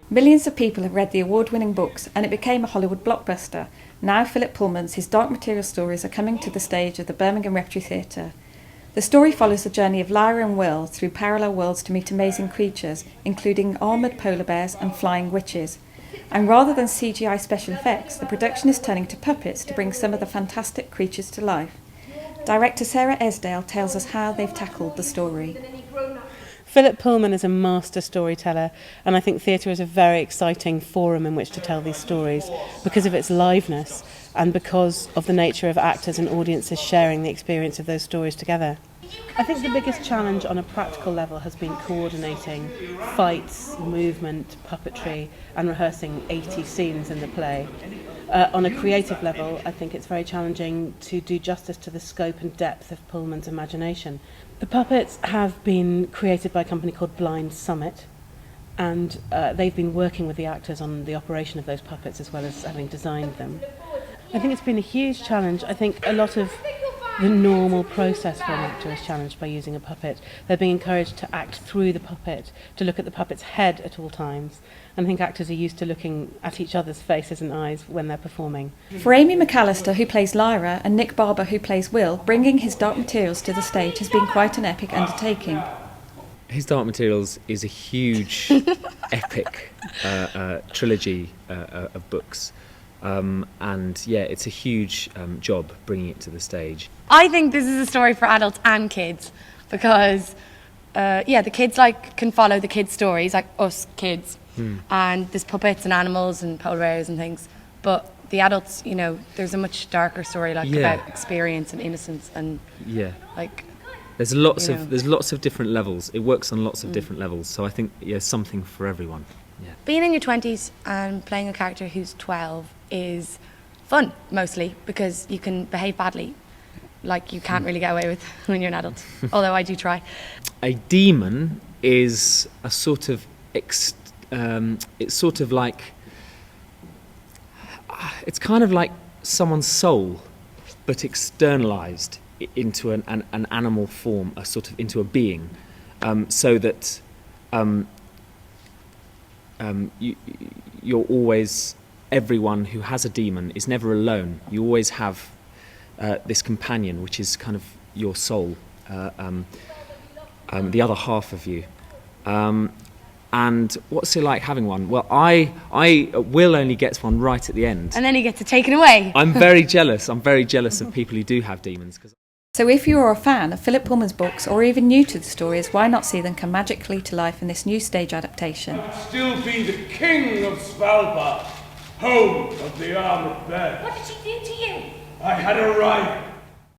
Millions of people have read the award-winning books and it became a Hollywood blockbuster. Now Philip Pullman's His Dark Material stories are coming to the stage of the Birmingham Repertory Theatre. The story follows the journey of Lyra and Will through parallel worlds to meet amazing creatures, including armoured polar bears and flying witches. And rather than CGI special effects, the production is turning to puppets to bring some of the fantastic creatures to life. Director Sarah Esdale tells us how they've tackled the story. Philip Pullman is a master storyteller, and I think theatre is a very exciting forum in which to tell these stories because of its liveness and because of the nature of actors and audiences sharing the experience of those stories together. I think the biggest challenge on a practical level has been coordinating fights, movement, puppetry and rehearsing 80 scenes in the play. On a creative level, I think it's very challenging to do justice to the scope and depth of Pullman's imagination. The puppets have been created by a company called Blind Summit, and they've been working with the actors on the operation of those puppets as well as having designed them. I think it's been a huge challenge. I think a lot of the normal process for an actor is challenged by using a puppet. They're being encouraged to act through the puppet, to look at the puppet's head at all times. And I think actors are used to looking at each other's faces and eyes when they're performing. For Amy McAllister, who plays Lyra, and Nick Barber, who plays Will, bringing His Dark Materials to the stage has been quite an epic undertaking. His Dark Materials is a huge, epic trilogy of books. And yeah, it's a huge job bringing it to the stage. I think this is a story for adults and kids because, the kids can follow the kids' stories, like us kids, and there's puppets and animals and polar bears and things. But the adults, there's a much darker story about experience and innocence and there's lots of different levels. It works on lots of different levels. So I think something for everyone. Yeah. Being in your 20s and playing a character who's 12 is fun, mostly, because you can behave badly, like you can't really get away with when you're an adult, although I do try. A demon is a sort of, it's kind of like someone's soul, but externalized into an animal form, into a being, so that you're always, everyone who has a demon is never alone. You always have this companion, which is kind of your soul, the other half of you. And what's it like having one? Well, Will only gets one right at the end. And then he gets it taken away. I'm very jealous. I'm very jealous of people who do have demons. So if you are a fan of Philip Pullman's books or even new to the stories, why not see them come magically to life in this new stage adaptation? Still be the king of Svalbard, home of the armoured bear. What did she do to you? I had a rival.